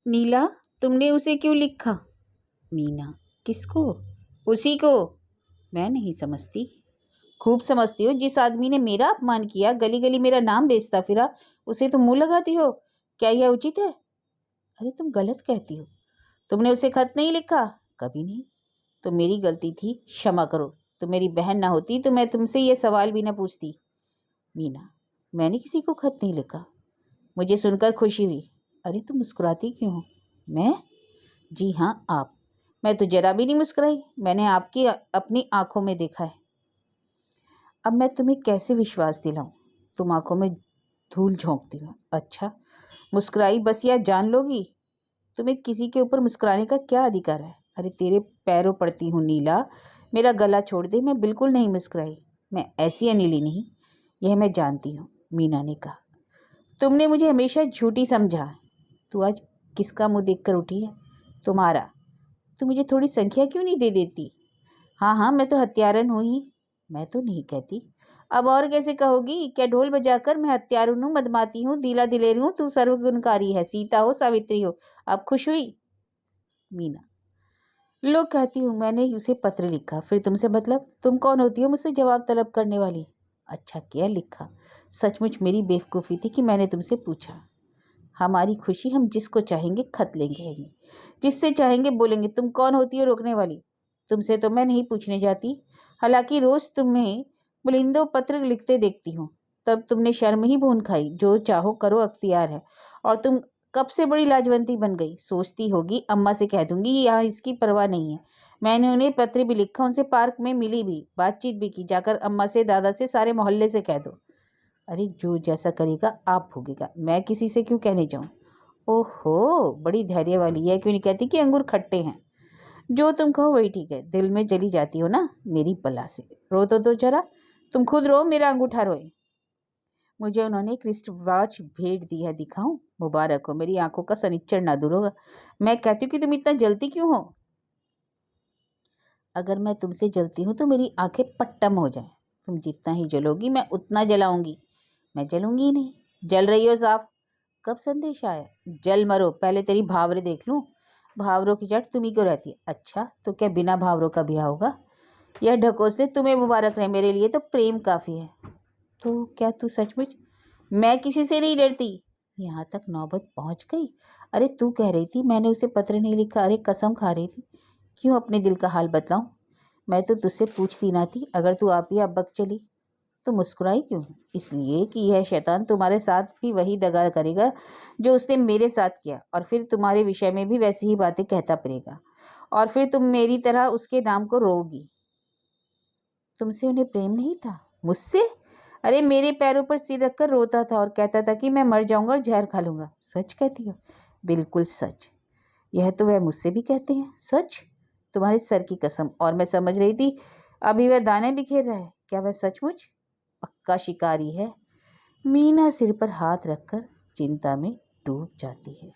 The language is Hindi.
नीला, तुमने उसे क्यों लिखा? मीना, किसको? उसी को। मैं नहीं समझती। खूब समझती हो। जिस आदमी ने मेरा अपमान किया, गली गली मेरा नाम बेचता फिरा, उसे तुम मुंह लगाती हो। क्या यह उचित है? अरे तुम गलत कहती हो। तुमने उसे खत नहीं लिखा? कभी नहीं। तो मेरी गलती थी, क्षमा करो। तो मेरी बहन ना होती तो मैं तुमसे ये सवाल भी ना पूछती। मीना, मैंने किसी को खत नहीं लिखा। मुझे सुनकर खुशी हुई। अरे तुम मुस्कुराती क्यों हो? मैं? जी हाँ, आप। मैं तो जरा भी नहीं मुस्कुराई। मैंने आपकी अपनी आंखों में देखा है। अब मैं तुम्हें कैसे विश्वास दिलाऊं? तुम आंखों में धूल झोंकती हो। अच्छा, मुस्कुराई बस, या जान लोगी? तुम्हें किसी के ऊपर मुस्कुराने का क्या अधिकार है? अरे तेरे पैरों पड़ती हूँ नीला, मेरा गला छोड़ दे। मैं बिल्कुल नहीं मुस्कुराई। मैं ऐसी अनिली नहीं, यह मैं जानती हूँ। मीना ने कहा। तुमने मुझे हमेशा झूठी समझा। तू आज किसका मुंह देखकर उठी है? तुम्हारा। तू मुझे थोड़ी संख्या क्यों नहीं दे देती? हाँ हाँ, मैं तो हत्यारन हूँ ही। मैं तो नहीं कहती। अब और कैसे कहोगी? क्या ढोल बजाकर मैं हत्यारन हूँ, मदमाती हूँ, दिला दिलेर हूँ? तू सर्वगुणकारी है, सीता हो, सावित्री हो। अब खुश हुई? मीना, लोग कहती हूँ मैंने उसे पत्र लिखा, फिर तुमसे मतलब? तुम कौन होती हो मुझसे जवाब तलब करने वाली? अच्छा किया लिखा। सचमुच मेरी बेवकूफ़ी थी कि मैंने तुमसे पूछा। हमारी खुशी, हम जिसको चाहेंगे खत लेंगे, जिससे चाहेंगे बोलेंगे। तुम कौन होती हो रोकने वाली? तुमसे तो मैं नहीं पूछने जाती। हालांकि रोज तुम्हें बुलिंदो पत्र लिखते देखती हूँ। तब तुमने शर्म ही भून खाई। जो चाहो करो, अख्तियार है। और तुम कब से बड़ी लाजवंती बन गई? सोचती होगी अम्मा से कह दूंगी, यहाँ इसकी परवाह नहीं है। मैंने उन्हें पत्र भी लिखा, उनसे पार्क में मिली भी, बातचीत भी की। जाकर अम्मा से, दादा से, सारे मोहल्ले से कह दो। अरे जो जैसा करेगा आप भोगेगा। मैं किसी से क्यों कहने जाऊं? ओहो, बड़ी धैर्य वाली है। क्यों नहीं कहती कि अंगूर खट्टे हैं? जो तुम कहो वही ठीक है। दिल में जली जाती हो ना मेरी बला से। रो तो जरा। तुम खुद रो, मेरा अंगूठा रोए। मुझे उन्होंने एक रिस्ट वॉच भेंट दी है, दिखाऊं? मुबारक हो, मेरी आंखों का सनिच्चर ना दूर होगा। मैं कहती हूँ कि तुम इतना जलती क्यों हो? अगर मैं तुमसे जलती हूँ तो मेरी आंखें पट्टम हो जाएं। तुम जितना ही जलोगी मैं उतना जलाऊंगी। मैं जलूंगी ही नहीं। जल रही हो साफ। कब संदेश आया? जल मरो, पहले तेरी भावरे देख लूं। भावरों की जट तुम्ही को रहती है। अच्छा, तो क्या बिना भावरों का ब्याह होगा? यह ढकोसले तुम्हें मुबारक रहे, मेरे लिए तो प्रेम काफी है। तो क्या तू सचमुच? मैं किसी से नहीं डरती। यहाँ तक नौबत पहुंच गई। अरे तू कह रही थी मैंने उसे पत्र नहीं लिखा। अरे कसम खा रही थी। क्यों अपने दिल का हाल बतलाऊं? मैं तो तुझसे पूछती ना थी। अगर तू आप ही अब बक चली तो मुस्कुराई क्यों? इसलिए कि यह शैतान तुम्हारे साथ भी वही दगा करेगा जो उसने मेरे साथ किया, और फिर तुम्हारे विषय में भी वैसी ही बातें कहता फिरेगा, और फिर तुम मेरी तरह उसके नाम को रोगी। तुमसे उन्हें प्रेम नहीं था? मुझसे? अरे मेरे पैरों पर सिर रखकर रोता था और कहता था कि मैं मर जाऊंगा और जहर खा लूंगा। सच कहती हो? बिल्कुल सच। यह तो वह मुझसे भी कहते हैं। सच? तुम्हारे सर की कसम। और मैं समझ रही थी अभी वह दाने बिखेर रहा है। क्या वह सचमुच पक्का शिकारी है? मीना सिर पर हाथ रखकर चिंता में डूब जाती है।